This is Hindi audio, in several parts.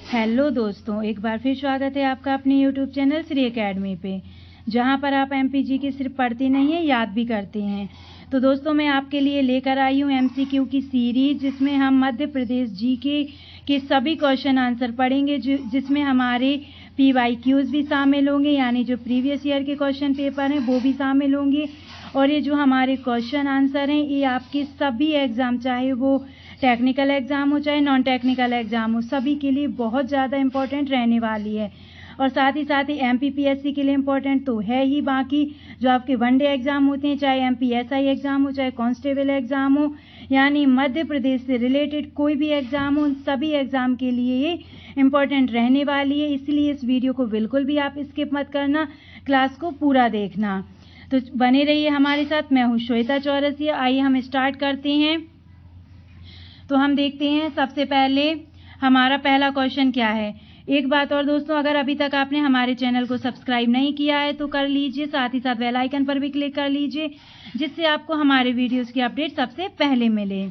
हेलो दोस्तों, एक बार फिर स्वागत है आपका अपने यूट्यूब चैनल श्री एकेडमी पे, जहां पर आप एमपीजी की सिर्फ पढ़ती नहीं है, याद भी करते हैं। तो दोस्तों, मैं आपके लिए लेकर आई हूं एमसीक्यू की सीरीज, जिसमें हम मध्य प्रदेश जीके के सभी क्वेश्चन आंसर पढ़ेंगे, जिसमें हमारे पीवाईक्यूज भी शामिल होंगे, यानी जो प्रीवियस ईयर के क्वेश्चन पेपर हैं वो भी शामिल होंगे। और ये जो हमारे क्वेश्चन आंसर हैं, ये आपके सभी एग्ज़ाम, चाहे वो टेक्निकल एग्ज़ाम हो चाहे नॉन टेक्निकल एग्ज़ाम हो, सभी के लिए बहुत ज़्यादा इम्पोर्टेंट रहने वाली है। और साथ ही एमपीपीएससी के लिए इम्पोर्टेंट तो है ही, बाकी जो आपके वनडे एग्ज़ाम होते हैं, चाहे एमपीएसआई एग्ज़ाम हो चाहे कांस्टेबल एग्ज़ाम हो, यानी मध्य प्रदेश से रिलेटेड कोई भी एग्ज़ाम हो, उन सभी एग्ज़ाम के लिए ये इम्पोर्टेंट रहने वाली है। इसलिए इस वीडियो को बिल्कुल भी आप स्किप मत करना, क्लास को पूरा देखना। तो बने रहिए हमारे साथ। मैं हूँ श्वेता चौरसिया। आइए हम स्टार्ट करते हैं। तो हम देखते हैं सबसे पहले हमारा पहला क्वेश्चन क्या है। एक बात और दोस्तों, अगर अभी तक आपने हमारे चैनल को सब्सक्राइब नहीं किया है तो कर लीजिए, साथ ही साथ बेल आइकन पर भी क्लिक कर लीजिए, जिससे आपको हमारे वीडियोस की अपडेट सबसे पहले मिले।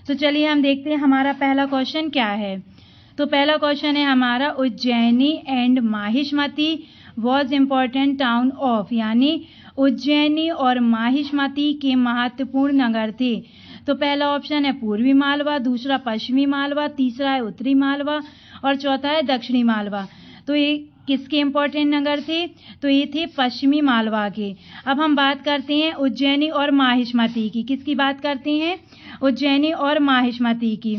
तो चलिए हम देखते हैं हमारा पहला क्वेश्चन क्या है। तो पहला क्वेश्चन है हमारा, Ujjaini and Mahishmati was important town of, यानी उज्जैनी और माहिष्मती के महत्वपूर्ण नगर थे। तो पहला ऑप्शन है पूर्वी मालवा, दूसरा पश्चिमी मालवा, तीसरा है उत्तरी मालवा और चौथा है दक्षिणी मालवा। तो ये किसके इम्पोर्टेंट नगर थे? तो ये थे पश्चिमी मालवा के। अब हम बात करते हैं उज्जैनी और माहिष्मती की। किसकी बात करते हैं? उज्जैनी और माहिष्मती की।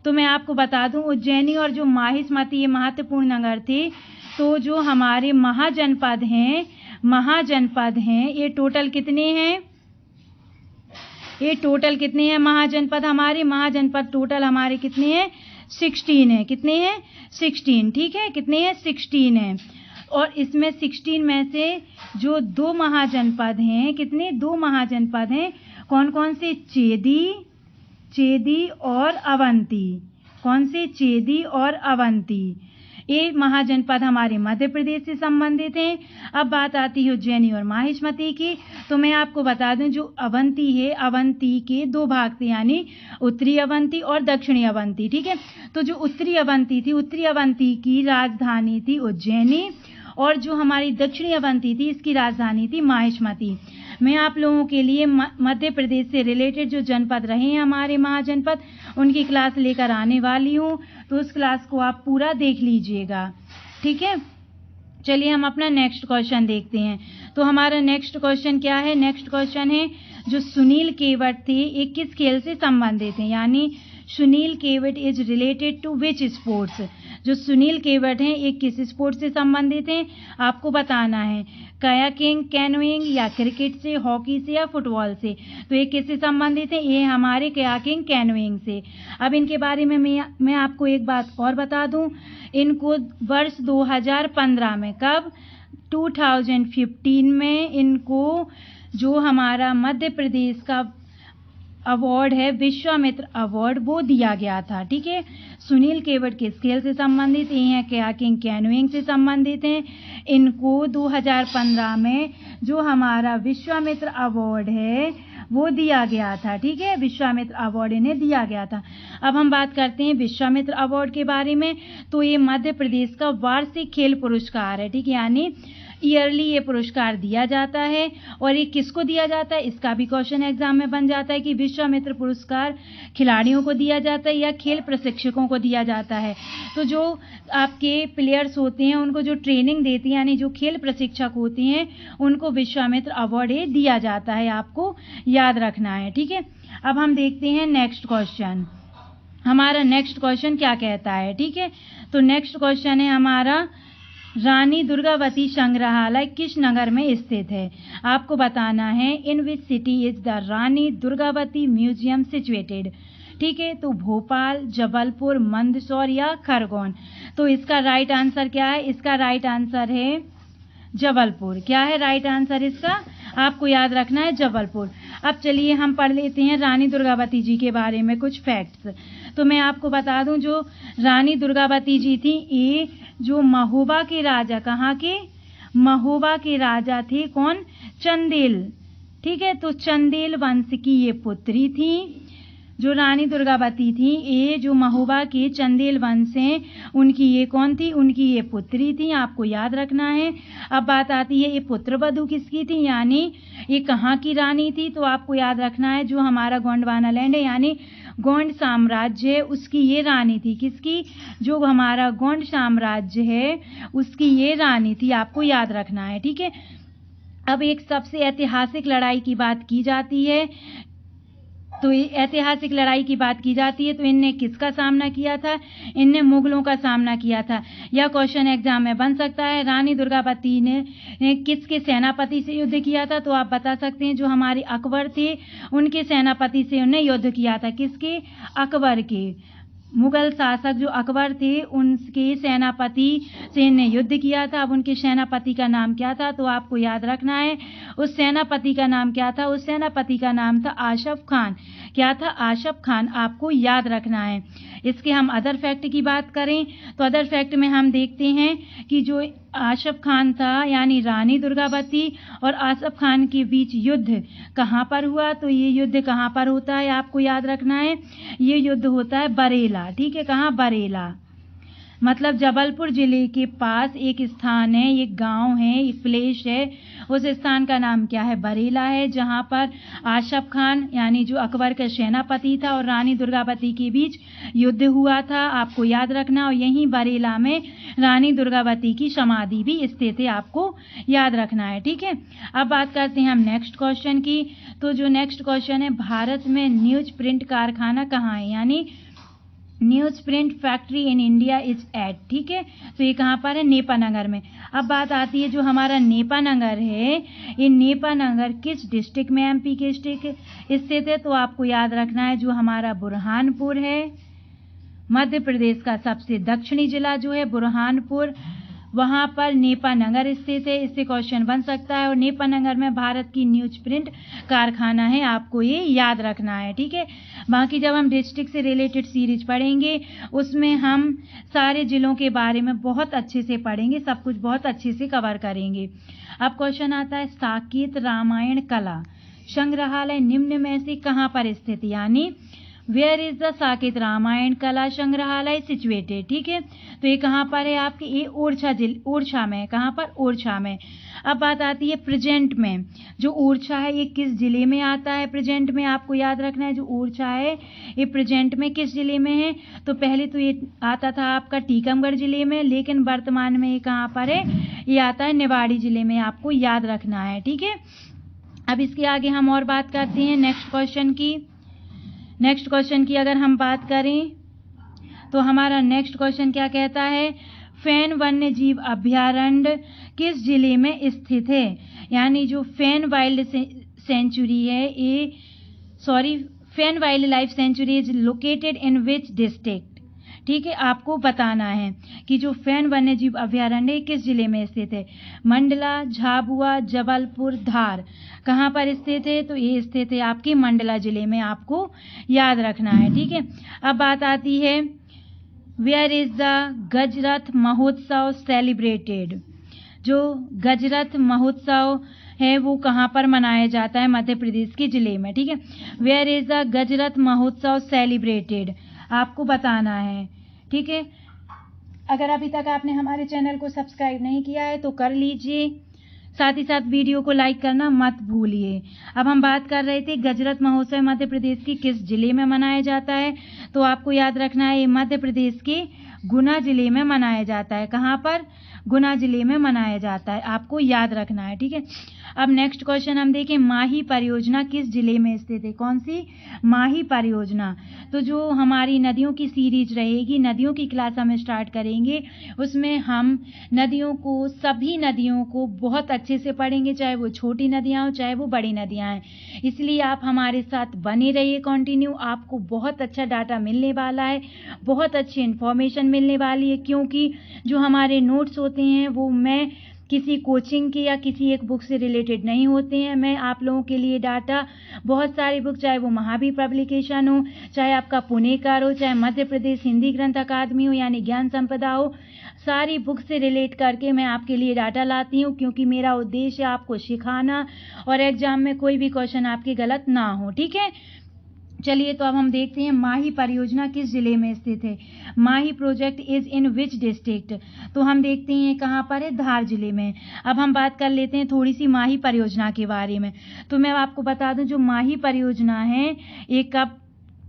तो मैं आपको बता दूं, उज्जैनी और जो माहिष्मती ये महत्वपूर्ण नगर थे। तो जो हमारे महाजनपद हैं ये टोटल कितने हैं? ये टोटल कितने हैं महाजनपद? हमारे महाजनपद टोटल हमारे कितने हैं? 16 है। कितने हैं? 16। ठीक है, कितने हैं? 16 है। और इसमें 16 में से जो दो महाजनपद हैं, कितने? 2 महाजनपद हैं। कौन कौन से? चेदी और अवंती। कौन से? चेदी और अवंती। ये महाजनपद हमारे मध्य प्रदेश से संबंधित हैं। अब बात आती है उज्जैनी और माहिष्मती की। तो मैं आपको बता दूं, जो अवंती है, अवंती के 2 भाग थे, यानी उत्तरी अवंती और दक्षिणी अवंती। ठीक है, तो जो उत्तरी अवंती थी, उत्तरी अवंती की राजधानी थी उज्जैनी, और जो हमारी दक्षिणी अवंती थी, इसकी राजधानी थी माहिष्मती। मैं आप लोगों के लिए मध्य प्रदेश से रिलेटेड जो जनपद रहे हैं हमारे महाजनपद, उनकी क्लास लेकर आने वाली हूँ, तो उस क्लास को आप पूरा देख लीजिएगा। ठीक है, चलिए हम अपना नेक्स्ट क्वेश्चन देखते हैं। तो हमारा नेक्स्ट क्वेश्चन क्या है? नेक्स्ट क्वेश्चन है, जो सुनील केवट थे ये किस खेल से संबंधित हैं, यानी Sunil Kewat is related to which sports. जो सुनील केवट हैं ये किस स्पोर्ट्स से संबंधित हैं आपको बताना है। कायाकिंग, कैनोइंग, या क्रिकेट से, हॉकी से, या फुटबॉल से। तो ये किससे संबंधित है? ये हमारे कायाकिंग, कैनोइंग से। अब इनके बारे में मैं आपको एक बात और बता दूं, इनको वर्ष 2015 में, कब? 2015 में इनको जो हमारा मध्य प्रदेश का अवार्ड है, विश्वामित्र अवार्ड, वो दिया गया था। ठीक है, सुनील केवट किस खेल से संबंधित? ये हैं कायाकिंग, कैनोइंग से संबंधित हैं। इनको 2015 में जो हमारा विश्वामित्र अवार्ड है वो दिया गया था। ठीक है, विश्वामित्र अवार्ड इन्हें दिया गया था। अब हम बात करते हैं विश्वामित्र अवार्ड के बारे में। तो ये मध्य प्रदेश का वार्षिक खेल पुरस्कार है। ठीक है, यानी ईयरली ये पुरस्कार दिया जाता है। और ये किसको दिया जाता है? इसका भी क्वेश्चन एग्जाम में बन जाता है कि विश्वामित्र पुरस्कार खिलाड़ियों को दिया जाता है या खेल प्रशिक्षकों को दिया जाता है। तो जो आपके प्लेयर्स होते हैं, उनको जो ट्रेनिंग देती है, यानी जो खेल प्रशिक्षक होते हैं, उनको विश्वामित्र अवार्ड ये दिया जाता है। आपको याद रखना है। ठीक है, अब हम देखते हैं नेक्स्ट क्वेश्चन। हमारा नेक्स्ट क्वेश्चन क्या कहता है? ठीक है, तो नेक्स्ट क्वेश्चन है हमारा, रानी दुर्गावती संग्रहालय किस नगर में स्थित है? आपको बताना है, in which city is the Rani Durgavati museum situated. ठीक है, तो भोपाल, जबलपुर, मंदसौर या खरगोन। तो इसका राइट आंसर क्या है? इसका राइट आंसर है जबलपुर। क्या है राइट आंसर इसका? आपको याद रखना है जबलपुर। अब चलिए हम पढ़ लेते हैं रानी दुर्गावती जी के बारे में कुछ फैक्ट्स। तो मैं आपको बता दूं, जो रानी दुर्गावती जी थी, ये जो महोबा के राजा, कहाँ के? महोबा के राजा थे। कौन? चंदेल। ठीक है, तो चंदेल वंश की ये पुत्री थी। जो रानी दुर्गावती थी, ये जो महोबा के चंदेल वंश हैं, उनकी ये कौन थी? उनकी ये पुत्री थी, आपको याद रखना है। अब बात आती है ये पुत्रवधू किसकी थी, यानी ये कहाँ की रानी थी? तो आपको याद रखना है जो हमारा गोंडवाना लैंड है यानी गोंड साम्राज्य है, उसकी ये रानी थी। किसकी? जो हमारा गोंड साम्राज्य है उसकी ये रानी थी, आपको याद रखना है, ठीक है। अब एक सबसे ऐतिहासिक लड़ाई की बात की जाती है, तो ऐतिहासिक लड़ाई की बात की जाती है तो इनने किसका सामना किया था? इनने मुगलों का सामना किया था। यह क्वेश्चन एग्जाम में बन सकता है। रानी दुर्गावती ने किसके सेनापति से युद्ध किया था? तो आप बता सकते हैं जो हमारे अकबर थे उनके सेनापति से उन्हें युद्ध किया था। किसके? अकबर के। मुगल शासक जो अकबर थे उनके सेनापति से इन्हें युद्ध किया था। अब उनके सेनापति का नाम क्या था? तो आपको याद रखना है उस सेनापति का नाम क्या था? उस सेनापति का नाम था आशफ खान। क्या था? आशफ खान, आपको याद रखना है। इसके हम अदर फैक्ट की बात करें तो अदर फैक्ट में हम देखते हैं कि जो आशफ खान था यानी रानी दुर्गावती और आशफ खान के बीच युद्ध कहाँ पर हुआ? तो ये युद्ध कहाँ पर होता है? आपको याद रखना है ये युद्ध होता है बरेला, ठीक है। कहाँ? बरेला, मतलब जबलपुर जिले के पास एक स्थान है, एक गांव है, एक प्लेस है, उस स्थान का नाम क्या है? बरेला है, जहां पर आशफ खान यानी जो अकबर का सेनापति था और रानी दुर्गावती के बीच युद्ध हुआ था, आपको याद रखना। और यहीं बरेला में रानी दुर्गावती की समाधि भी स्थित है, आपको याद रखना है, ठीक है। अब बात करते हैं हम नेक्स्ट क्वेश्चन की। तो जो नेक्स्ट क्वेश्चन है, भारत में न्यूज प्रिंट कारखाना कहाँ है? यानी news print factory in India is at, ठीक है। तो ये कहाँ पर है? नेपानगर में। अब बात आती है जो हमारा नेपानगर है, ये नेपानगर किस डिस्ट्रिक्ट में, एमपी के डिस्ट्रिक्ट स्थित है? तो आपको याद रखना है जो हमारा बुरहानपुर है, मध्य प्रदेश का सबसे दक्षिणी जिला जो है बुरहानपुर, वहां पर नेपानगर स्थित है। इससे क्वेश्चन बन सकता है। और नेपानगर में भारत की न्यूज प्रिंट कारखाना है, आपको ये याद रखना है, ठीक है। बाकी जब हम डिस्ट्रिक्ट से रिलेटेड सीरीज पढ़ेंगे उसमें हम सारे जिलों के बारे में बहुत अच्छे से पढ़ेंगे, सब कुछ बहुत अच्छे से कवर करेंगे। अब क्वेश्चन आता है साकेत रामायण कला संग्रहालय निम्न में से कहाँ पर स्थित? यानी where is the Saket Ramayan Kala Sangrahalaya situated, ठीक है। तो ये कहाँ पर है? आपके ये ओरछा में। कहाँ पर? ओरछा में। अब बात आती है प्रेजेंट में। जो ओरछा है ये किस जिले में आता है? प्रेजेंट में आपको याद रखना है जो ओरछा है ये प्रेजेंट में किस जिले में है? तो पहले तो ये आता था आपका टीकमगढ़ जिले में, लेकिन वर्तमान में ये कहाँ पर है? ये आता है निवाड़ी जिले में, आपको याद रखना है, ठीक है। अब इसके आगे हम और बात करते हैं नेक्स्ट क्वेश्चन की अगर हम बात करें तो हमारा नेक्स्ट क्वेश्चन क्या कहता है? फैन वन्य जीव अभ्यारण्य किस जिले में स्थित है? यानी जो फैन वाइल्ड सेंचुरी है fan wild life sanctuary is located in which district, ठीक है। आपको बताना है कि जो फैन वन्य जीव अभ्यारण्य किस जिले में स्थित है? मंडला, झाबुआ, जबलपुर, धार, कहाँ पर स्थित है? तो ये स्थित है आपकी मंडला जिले में, आपको याद रखना है, ठीक है। अब बात आती है वेयर इज द गजरथ महोत्सव सेलिब्रेटेड? जो गजरथ महोत्सव है वो कहाँ पर मनाया जाता है? मध्य प्रदेश के जिले में, ठीक है। वेयर इज द गजरथ महोत्सव सेलिब्रेटेड, आपको बताना है, ठीक है। अगर अभी तक आपने हमारे चैनल को सब्सक्राइब नहीं किया है तो कर लीजिए, साथ ही साथ वीडियो को लाइक करना मत भूलिए। अब हम बात कर रहे थे गजरथ महोत्सव मध्य प्रदेश की किस जिले में मनाया जाता है? तो आपको याद रखना है ये मध्य प्रदेश के गुना जिले में मनाया जाता है। कहाँ पर? गुना जिले में मनाया जाता है, आपको याद रखना है, ठीक है। अब नेक्स्ट क्वेश्चन हम देखें माही परियोजना किस जिले में स्थित है? कौन सी? माही परियोजना। तो जो हमारी नदियों की सीरीज रहेगी, नदियों की क्लास हम स्टार्ट करेंगे, उसमें हम सभी नदियों को बहुत अच्छे से पढ़ेंगे, चाहे वो छोटी नदियाँ हो चाहे वो बड़ी नदियाँ हैं। इसलिए आप हमारे साथ बने रहिए कंटिन्यू, आपको बहुत अच्छा डाटा मिलने वाला है, बहुत अच्छी इन्फॉर्मेशन मिलने वाली है, क्योंकि जो हमारे नोट्स होते हैं वो मैं किसी कोचिंग के या किसी एक बुक से रिलेटेड नहीं होते हैं। मैं आप लोगों के लिए डाटा बहुत सारी बुक, चाहे वो महावीर पब्लिकेशन हो, चाहे आपका पुणेकर हो, चाहे मध्य प्रदेश हिंदी ग्रंथ अकादमी हो यानी ज्ञान संपदा हो, सारी बुक से रिलेट करके मैं आपके लिए डाटा लाती हूँ, क्योंकि मेरा उद्देश्य है आपको सिखाना और एग्जाम में कोई भी क्वेश्चन आपके गलत ना हो, ठीक है। चलिए तो अब हम देखते हैं माही परियोजना किस जिले में स्थित है। Mahi project is in which district, तो हम देखते हैं कहाँ पर है, धार जिले में। अब हम बात कर लेते हैं थोड़ी सी माही परियोजना के बारे में। तो मैं आपको बता दूं जो माही परियोजना है ये कब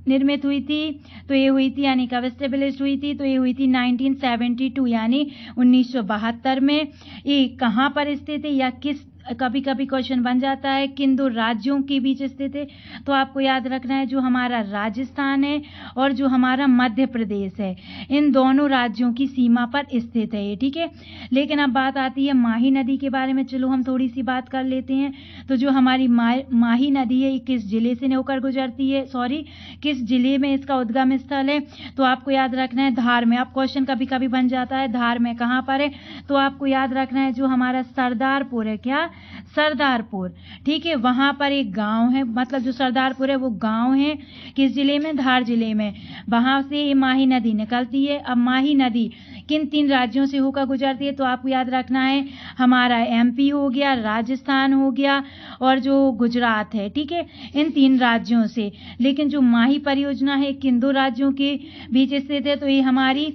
निर्मित हुई थी, तो ये हुई थी यानी कब एस्टेब्लिश हुई थी, तो ये हुई थी 1972 यानी 1972 में। ये कहाँ पर स्थित है या किस, कभी कभी क्वेश्चन बन जाता है किन दो राज्यों के बीच स्थित है, तो आपको याद रखना है जो हमारा राजस्थान है और जो हमारा मध्य प्रदेश है, इन दोनों राज्यों की सीमा पर स्थित है ये, ठीक है। लेकिन अब बात आती है माही नदी के बारे में, चलो हम थोड़ी सी बात कर लेते हैं। तो जो हमारी माही नदी है ये किस जिले से होकर गुजरती है, किस जिले में इसका उद्गम स्थल है, तो आपको याद रखना है धार में। अब क्वेश्चन कभी कभी बन जाता है धार में कहाँ पर है, तो आपको याद रखना है जो हमारा सरदारपुर है, क्या सरदारपुर, ठीक है, वहां पर एक गांव है, मतलब जो सरदारपुर है वो गांव है किस जिले में, धार जिले में। वहां से ये माही नदी निकलती है। अब माही नदी किन 3 राज्यों से होकर गुजरती है, तो आपको याद रखना है हमारा एमपी हो गया, राजस्थान हो गया और जो गुजरात है, ठीक है, इन 3 राज्यों से। लेकिन जो माही परियोजना है किन 2 राज्यों के बीच स्थित है, तो ये हमारी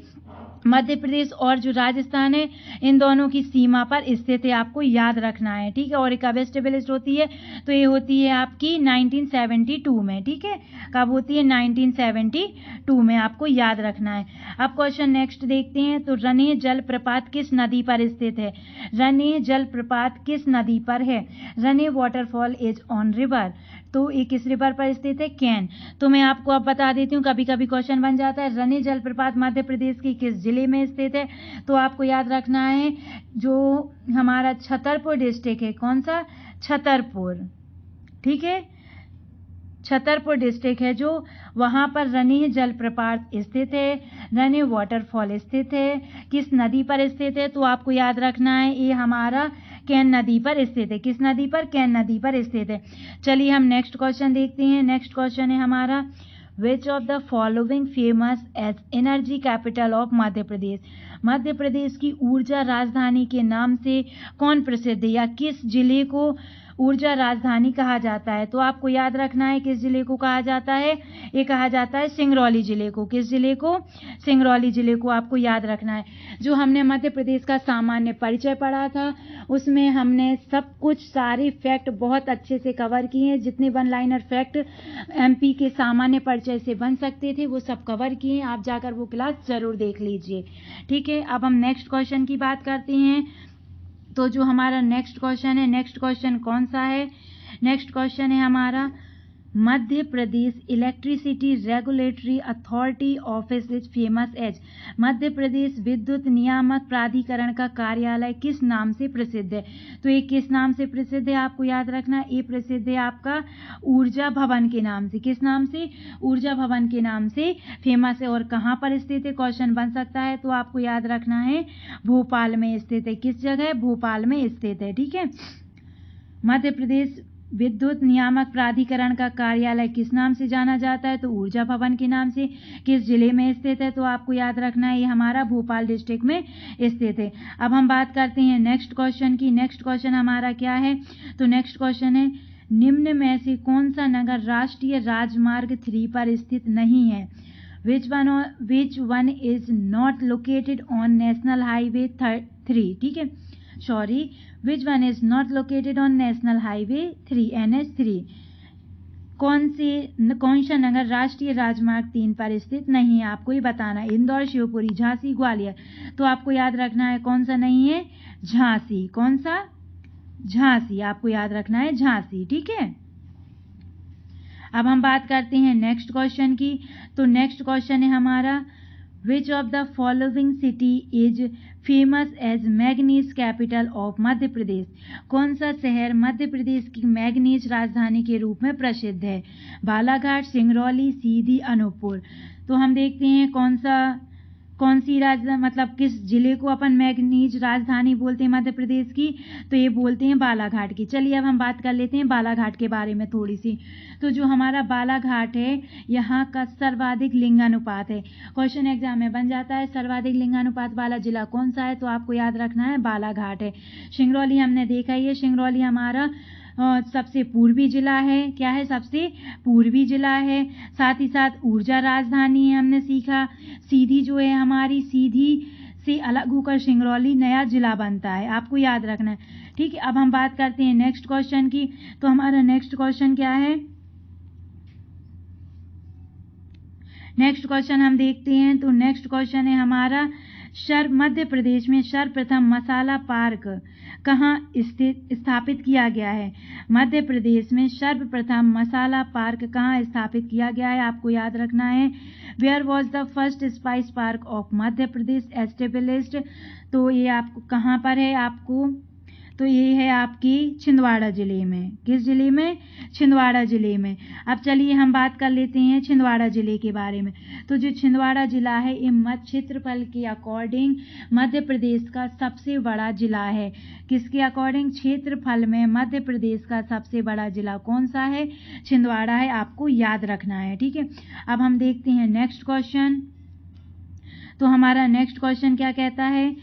मध्य प्रदेश और जो राजस्थान है इन दोनों की सीमा पर स्थित है, आपको याद रखना है, ठीक है। और ये कब एस्टेब्लिश होती है, तो ये होती है आपकी 1972 में, ठीक है, कब होती है 1972 में, आपको याद रखना है। अब क्वेश्चन नेक्स्ट देखते हैं। तो रनेह जलप्रपात किस नदी पर स्थित है, रनेह जलप्रपात किस नदी पर है, रनेह वाटरफॉल इज ऑन रिवर, तो ये किस रिवर पर स्थित है, कैन। तो मैं आपको अब बता देती हूँ, कभी कभी क्वेश्चन बन जाता है रनेह जलप्रपात मध्य प्रदेश की किस जिले में स्थित है, तो आपको याद रखना है जो हमारा छतरपुर डिस्ट्रिक्ट है, कौन सा, छतरपुर, ठीक है, छतरपुर डिस्ट्रिक्ट है जो, वहां पर रनेह जलप्रपात स्थित है, रनेह वाटरफॉल स्थित है, किस नदी पर स्थित है, तो आपको याद रखना है ये हमारा कैन नदी पर स्थित है, किस नदी पर, कैन नदी पर स्थित है। चलिए हम नेक्स्ट क्वेश्चन देखते हैं। नेक्स्ट क्वेश्चन है हमारा which of the following famous as energy capital of Madhya Pradesh, Madhya Pradesh की ऊर्जा राजधानी के नाम से कौन प्रसिद्ध है या किस जिले को ऊर्जा राजधानी कहा जाता है, तो आपको याद रखना है किस जिले को कहा जाता है, ये कहा जाता है सिंगरौली जिले को, किस जिले को, सिंगरौली जिले को, आपको याद रखना है। जो हमने मध्य प्रदेश का सामान्य परिचय पढ़ा था उसमें हमने सब कुछ सारे फैक्ट बहुत अच्छे से कवर किए हैं, जितने 1 लाइनर फैक्ट एमपी के सामान्य परिचय से बन सकते थे वो सब कवर किए, आप जाकर वो क्लास जरूर देख लीजिए, ठीक है। अब हम नेक्स्ट क्वेश्चन की बात करते हैं। तो जो हमारा नेक्स्ट क्वेश्चन है, नेक्स्ट क्वेश्चन कौन सा है, नेक्स्ट क्वेश्चन है हमारा Madhya Pradesh electricity regulatory authority office is famous as, Madhya Pradesh विद्युत नियामक प्राधिकरण का कार्यालय किस नाम से प्रसिद्ध है, तो ये किस नाम से प्रसिद्ध है, आपको याद रखना ये प्रसिद्ध है आपका ऊर्जा भवन के नाम से, किस नाम से, ऊर्जा भवन के नाम से फेमस है। और कहाँ पर स्थित है, क्वेश्चन बन सकता है, तो आपको याद रखना है भोपाल में स्थित है, किस जगह, भोपाल में स्थित है, ठीक है। मध्य प्रदेश विद्युत नियामक प्राधिकरण का कार्यालय किस नाम से जाना जाता है, तो ऊर्जा भवन के नाम से, किस जिले में स्थित है, तो आपको याद रखना है ये हमारा भोपाल डिस्ट्रिक्ट में स्थित है। अब हम बात करते हैं नेक्स्ट क्वेश्चन की। नेक्स्ट क्वेश्चन हमारा क्या है, तो नेक्स्ट क्वेश्चन है निम्न में से कौन सा नगर राष्ट्रीय राजमार्ग 3 पर स्थित नहीं है, which one is not located on national highway 3, ठीक है, sorry, which one is not located on national highway 3 NH3, कौन सा नगर राष्ट्रीय राजमार्ग 3 पर स्थित नहीं है, आपको ही बताना, इंदौर, शिवपुरी, झांसी, ग्वालियर, तो आपको याद रखना है कौन सा नहीं है, झांसी, कौन सा, झांसी, आपको याद रखना है झांसी, ठीक है। अब हम बात करते हैं नेक्स्ट क्वेश्चन की। तो नेक्स्ट क्वेश्चन है हमारा which of the following city is famous as manganese capital of Madhya Pradesh, कौन सा शहर मध्य प्रदेश की मैग्नीज राजधानी के रूप में प्रसिद्ध है, बालाघाट, सिंगरौली, सीधी, अनूपपुर। तो हम देखते हैं कौन सी मतलब किस जिले को अपन मैग्नीज राजधानी बोलते हैं मध्य प्रदेश की, तो ये बोलते हैं बालाघाट की। चलिए अब हम बात कर लेते हैं बालाघाट के बारे में थोड़ी सी। तो जो हमारा बालाघाट है यहाँ का सर्वाधिक लिंगानुपात है, क्वेश्चन एग्जाम में बन जाता है सर्वाधिक लिंगानुपात वाला जिला कौन सा है, तो आपको याद रखना है बालाघाट है। सिंगरौली हमने देखा ही है, सिंगरौली हमारा सबसे पूर्वी जिला है। क्या है? सबसे पूर्वी जिला है। साथ ही साथ ऊर्जा राजधानी है, हमने सीखा। सीधी जो है हमारी, सीधी से अलग होकर सिंगरौली नया जिला बनता है, आपको याद रखना है। ठीक है, अब हम बात करते हैं नेक्स्ट क्वेश्चन की। तो हमारा नेक्स्ट क्वेश्चन क्या है? नेक्स्ट क्वेश्चन हम देखते हैं। तो नेक्स्ट क्वेश्चन है हमारा, मध्य प्रदेश में सर्वप्रथम मसाला पार्क कहाँ स्थापित किया गया है? मध्य प्रदेश में सर्वप्रथम मसाला पार्क कहाँ स्थापित किया गया है, आपको याद रखना है। Where was the first spice park of Madhya Pradesh established? तो ये आपको कहाँ पर है? आपको तो ये है आपकी छिंदवाड़ा जिले में। किस जिले में? छिंदवाड़ा जिले में। अब चलिए हम बात कर लेते हैं छिंदवाड़ा जिले के बारे में। तो जो छिंदवाड़ा जिला है ये क्षेत्रफल के अकॉर्डिंग मध्य प्रदेश का सबसे बड़ा जिला है। किसके अकॉर्डिंग? क्षेत्रफल में मध्य प्रदेश का सबसे बड़ा जिला कौन सा है? छिंदवाड़ा है, आपको याद रखना है। ठीक है, अब हम देखते हैं नेक्स्ट क्वेश्चन। तो हमारा नेक्स्ट क्वेश्चन क्या कहता है?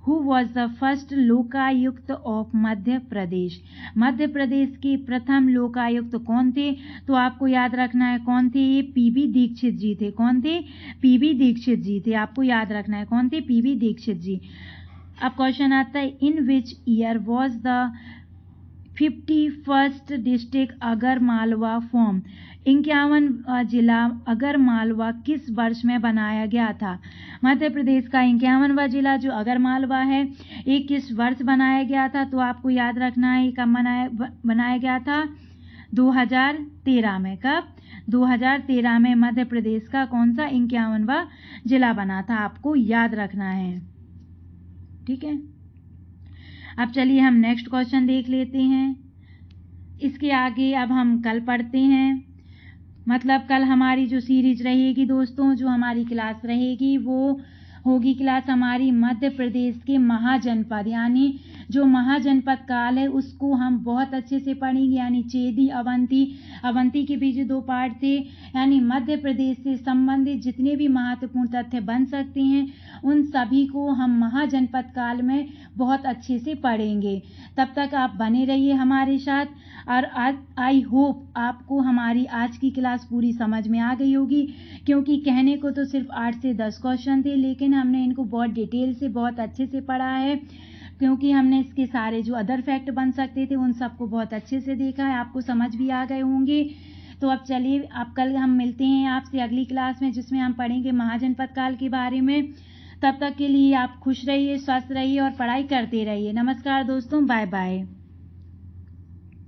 Who was the first Lokayukta of Madhya Pradesh? Madhya Pradesh के प्रथम लोकायुक्त कौन थे? तो आपको याद रखना है कौन थे? ये पीबी दीक्षित जी थे। कौन थे? पीबी दीक्षित जी थे, आपको याद रखना है कौन थे? पीबी दीक्षित जी। अब क्वेश्चन आता है, in which year was the 51st district Agar Malwa form? 51 जिला अगर मालवा किस वर्ष में बनाया गया था? मध्य प्रदेश का 51वां जिला जो अगर मालवा है ये किस वर्ष बनाया गया था? तो आपको याद रखना है कब बनाया गया था? 2013 में। कब? 2013 में मध्य प्रदेश का कौन सा 51वां जिला बना था, आपको याद रखना है। ठीक है, अब चलिए हम नेक्स्ट क्वेश्चन देख लेते हैं। इसके आगे अब हम कल पढ़ते हैं, मतलब कल हमारी जो सीरीज रहेगी दोस्तों, जो हमारी क्लास रहेगी वो होगी क्लास हमारी मध्य प्रदेश के महाजनपद, यानी जो महाजनपद काल है उसको हम बहुत अच्छे से पढ़ेंगे। यानी चेदी, अवंती के भी जो 2 पार्ट थे, यानी मध्य प्रदेश से संबंधित जितने भी महत्वपूर्ण तथ्य बन सकते हैं उन सभी को हम महाजनपद काल में बहुत अच्छे से पढ़ेंगे। तब तक आप बने रहिए हमारे साथ, और आई होप आपको हमारी आज की क्लास पूरी समझ में आ गई होगी, क्योंकि कहने को तो सिर्फ 8 से 10 क्वेश्चन थे, लेकिन हमने इनको बहुत डिटेल से बहुत अच्छे से पढ़ा है, क्योंकि हमने इसके सारे जो अदर फैक्ट बन सकते थे उन सबको बहुत अच्छे से देखा है, आपको समझ भी आ गए होंगे। तो अब चलिए, अब कल हम मिलते हैं आपसे अगली क्लास में, जिसमें हम पढ़ेंगे महाजनपद काल के बारे में। तब तक के लिए आप खुश रहिए, स्वस्थ रहिए और पढ़ाई करते रहिए। नमस्कार दोस्तों, बाय बाय।